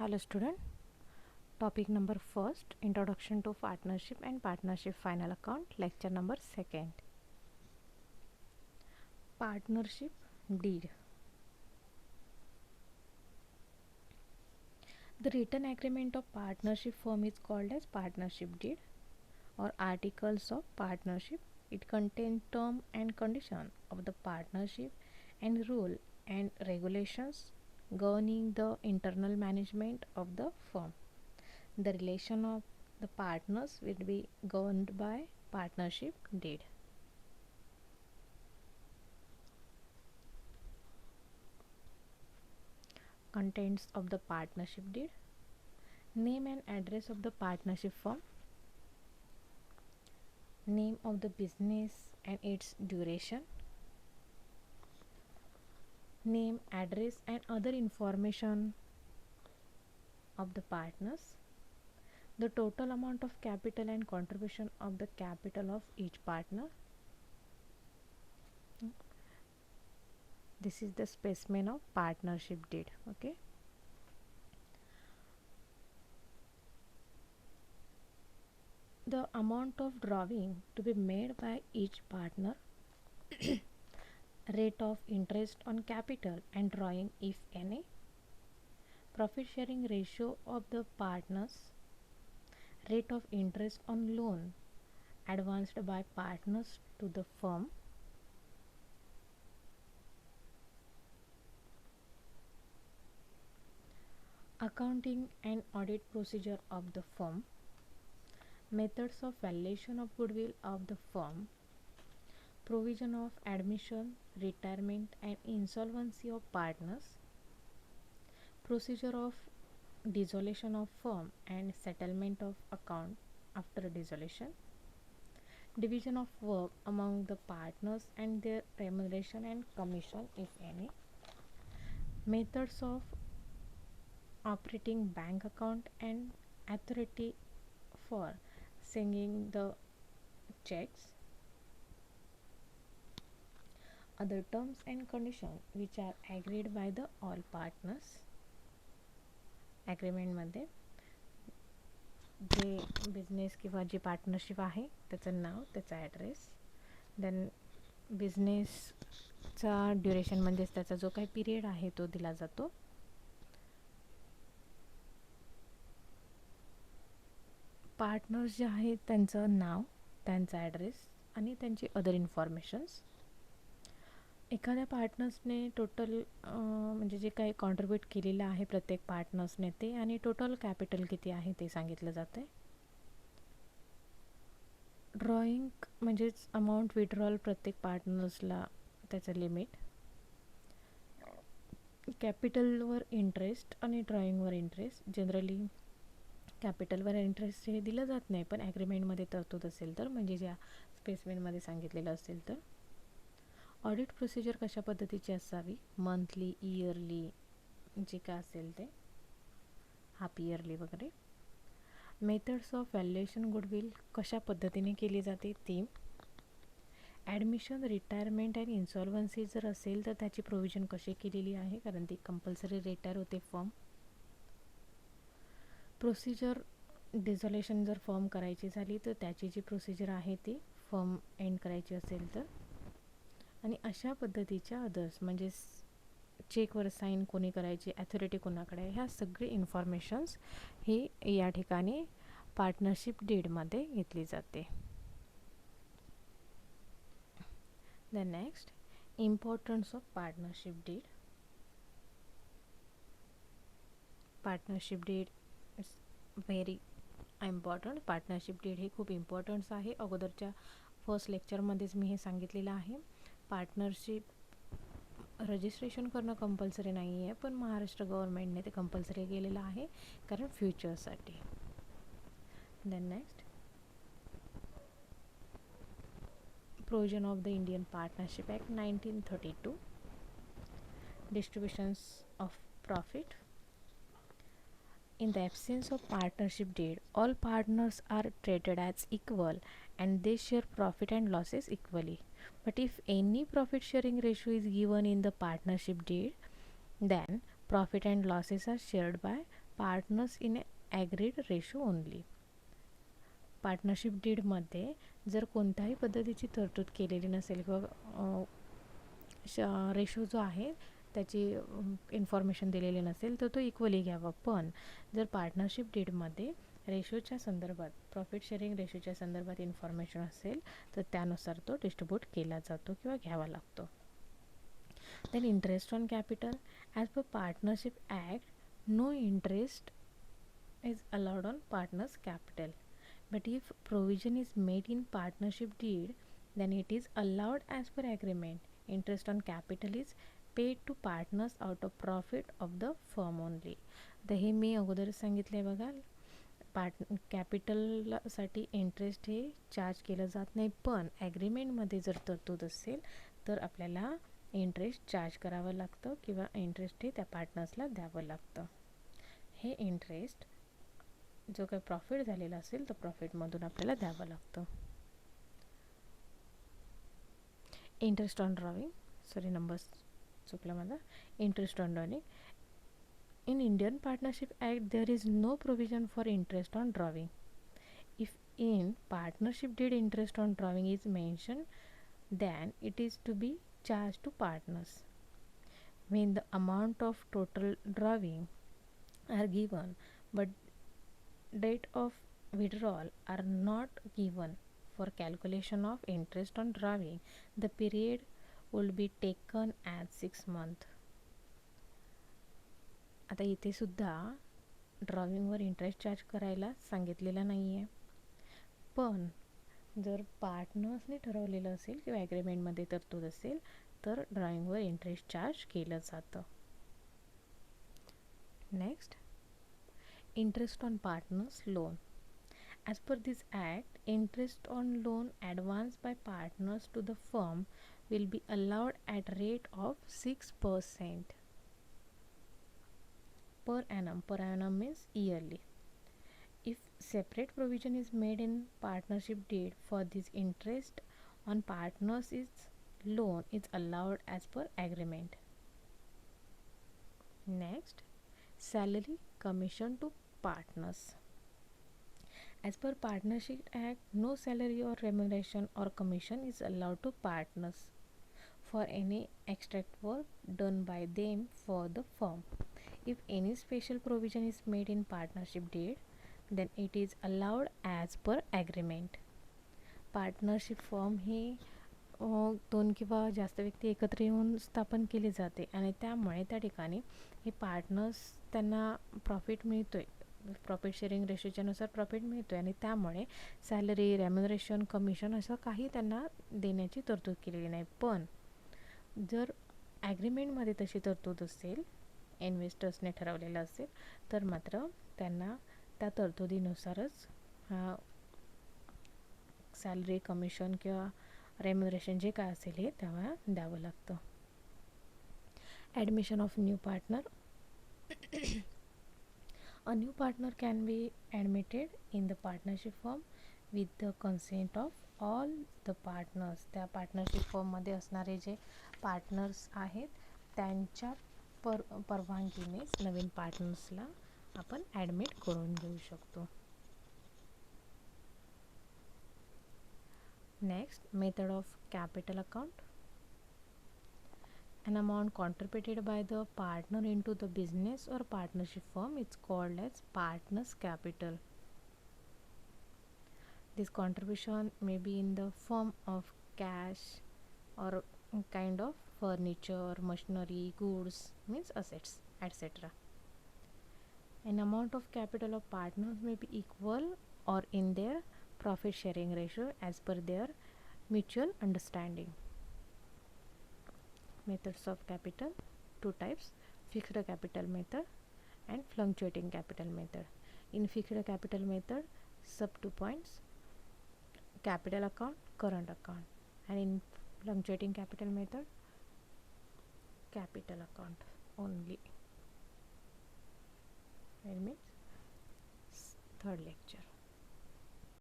Hello student. Topic number first, Introduction to Partnership and Partnership Final Account, lecture number second. Partnership deed. The written agreement of partnership firm is called as partnership deed or articles of partnership. It contains term and condition of the partnership and rule and regulations governing the internal management of the firm. The relation of the partners will be governed by partnership deed. Contents of the partnership deed: name and address of the partnership firm, name of the business and its duration, name, address and other information of the partners, the total amount of capital and contribution of the capital of each partner. This is the specimen of partnership deed. Okay. The amount of drawing to be made by each partner, rate of interest on capital and drawing if any, profit sharing ratio of the partners, rate of interest on loan advanced by partners to the firm, accounting and audit procedure of the firm, methods of valuation of goodwill of the firm, provision of admission, retirement and insolvency of partners, procedure of dissolution of firm and settlement of account after dissolution, division of work among the partners and their remuneration and commission if any, methods of operating bank account and authority for sending the checks, other terms and conditions which are agreed by the all partners. Agreement मध्ये जे business किंवा जी partnership आहे त्याचं नाव, त्याचा address, then बिझनेसचा duration म्हणजेच त्याचा जो काही period आहे तो दिला जातो. पार्टनर्स जे आहेत त्यांचं नाव, त्यांचा ॲड्रेस आणि त्यांची अदर इन्फॉर्मेशन्स. एखाद्या पार्टनर्सने टोटल म्हणजे जे काही कॉन्ट्रीब्यूट केलेलं आहे प्रत्येक पार्टनर्सने ते आणि टोटल कॅपिटल किती आहे ते सांगितलं जातं. ड्रॉइंग म्हणजेच अमाऊंट विड्रॉल प्रत्येक पार्टनर्सला त्याचं लिमिट, कॅपिटलवर इंटरेस्ट आणि ड्रॉइंगवर इंटरेस्ट. जनरली कॅपिटलवर इंटरेस्ट हे दिलं जात नाही, पण ॲग्रीमेंटमध्ये तरतूद असेल तर, म्हणजे ज्या स्पेसमेनमध्ये सांगितलेलं असेल तर. ऑडिट प्रोसिजर कशा पद्धतीची असावी, मंथली, इयरली, जे काय असेल ते, हाफ इयरली वगैरे. मेथड्स ऑफ व्हॅल्युएशन गुडविल कशा पद्धतीने केली जाते ती. ॲडमिशन, रिटायरमेंट अँड इन्सॉल्वन्सी जर असेल तर त्याची प्रोव्हिजन कशी केलेली आहे, कारण ती कंपल्सरी रिटायर होते फर्म. प्रोसिजर डिझोल्युशन जर फर्म करायची झाली तर त्याची जी प्रोसिजर आहे ती फर्म एंड करायची असेल तर. आणि अशा पद्धतीच्या अदर्स म्हणजे चेकवर साईन कोणी करायची, ॲथॉरिटी कोणाकडे, ह्या सगळी इन्फॉर्मेशन्स ही या ठिकाणी पार्टनरशिप डीडमध्ये घेतली जाते. The next, importance of partnership deed. Partnership deed is very important. Partnership deed हे खूप इम्पॉर्टन्स आहे. अगोदरच्या फर्स्ट लेक्चरमध्येच मी हे सांगितलेलं आहे. पार्टनरशिप रजिस्ट्रेशन करणं कंपल्सरी नाही आहे, पण महाराष्ट्र गव्हर्नमेंटने ते कंपल्सरी केलेलं आहे कारण फ्युचरसाठी. Then next, provision of the Indian partnership act 1932. Distributions of profit. In the absence of partnership deed, all partners are treated as equal and they share profit and losses equally. But if any profit sharing ratio is given in the partnership deed, then profit and losses are shared by partners in agreed ratio only. Partnership डीडमध्ये जर कोणत्याही पद्धतीची तरतूद केलेली नसेल किंवा ratio जो आहे त्याची इन्फॉर्मेशन दिलेली नसेल तर तो इक्वली घ्यावा. पण जर पार्टनरशिप डीडमध्ये रेशोच्या संदर्भात, प्रॉफिट शेअरिंग रेशोच्या संदर्भात इन्फॉर्मेशन असेल तर त्यानुसार तो डिस्ट्रीब्यूट केला जातो किंवा घ्यावा लागतो. Then interest on capital. As per partnership act, no interest is allowed on partners capital, but if provision is made in partnership deed then it is allowed as per agreement. Interest on capital is paid to partners out of profit of the firm only. तर हे मी अगोदर सांगितले बघा, कॅपिटलसाठी interest हे charge केलं जात नाही, पण ॲग्रीमेंटमध्ये जर तरतूद असेल तर आपल्याला इंटरेस्ट चार्ज करावं लागतं किंवा इंटरेस्ट हे त्या पार्टनर्सला द्यावं लागतं. हे इंटरेस्ट जो काही प्रॉफिट झालेला असेल तर प्रॉफिटमधून आपल्याला द्यावं लागतं. इंटरेस्ट ऑन ड्रॉविंग, नंबर्स चुकला माझा. Interest on drawing. In Indian partnership act there is no provision for interest on drawing. If in partnership deed interest on drawing is mention then it is to be charged to partners. When the amount of total drawing are given but date of withdrawal are not given for calculation of interest on drawing, the period will be taken as 6 months. आता इथे सुद्धा ड्रॉविंगवर interest charge करायला सांगितलेला नाही आहे, पण जर पार्टनर्सने ठरवलेलं असेल किंवा ॲग्रीमेंटमध्ये तरतूद असेल तर ड्रॉइंगवर इंटरेस्ट चार्ज केलं जातं. Next, interest on partners loan. As per this act, interest on loan advance by partners to the firm will be allowed at rate of 6% per annum. Per annum means yearly. If separate provision is made in partnership deed for this, interest on partners is loan is allowed as per agreement. Next, salary commission to partners. As per Partnership Act, no salary or remuneration or commission is allowed to partners for any extra work done by them for the firm. If any special provision is made in partnership deed, then it is allowed as per agreement. Partnership firm ही 2 किंवा जास्त व्यक्ती एकत्र येऊन स्थापन केली जाते आणि त्यामुळे त्या ठिकाणी हे पार्टनर्स त्यांना प्रॉफिट मिळतो आहे, प्रॉफिट शेअरिंग रेशोच्यानुसार प्रॉफिट मिळतो आहे आणि त्यामुळे सॅलरी, रेम्युनरेशन, कमिशन असं काही त्यांना देण्याची तरतूद केलेली नाही. पण जर ॲग्रीमेंटमध्ये तशी तरतूद असेल, इन्व्हेस्टर्सने ठरवलेलं असेल तर मात्र त्यांना त्या तरतुदीनुसारच सॅलरी, कमिशन किंवा रेम्युनरेशन जे काय असेल हे तेव्हा द्यावं लागतं. Admission of new partner. A new partner can be admitted in the partnership firm with the consent of all the partners. त्या पार्टनरशिप फर्ममध्ये असणारे जे पार्टनर्स आहेत त्यांच्या परवानगीनेच नवीन पार्टनर्सला आपण ॲडमिट करून घेऊ शकतो. Next, method of capital account. An amount contributed by the partner into the business or partnership firm is called as partner's capital. This contribution may be in the form of cash or kind of furniture, machinery, goods, means assets, etc. An amount of capital of partners may be equal or in their profit sharing ratio as per their mutual understanding. Methods of capital, 2 types: fixed capital method and fluctuating capital method. In fixed capital method, sub 2 points: capital account, current account, and in fluctuating capital method, capital account only. That means third lecture.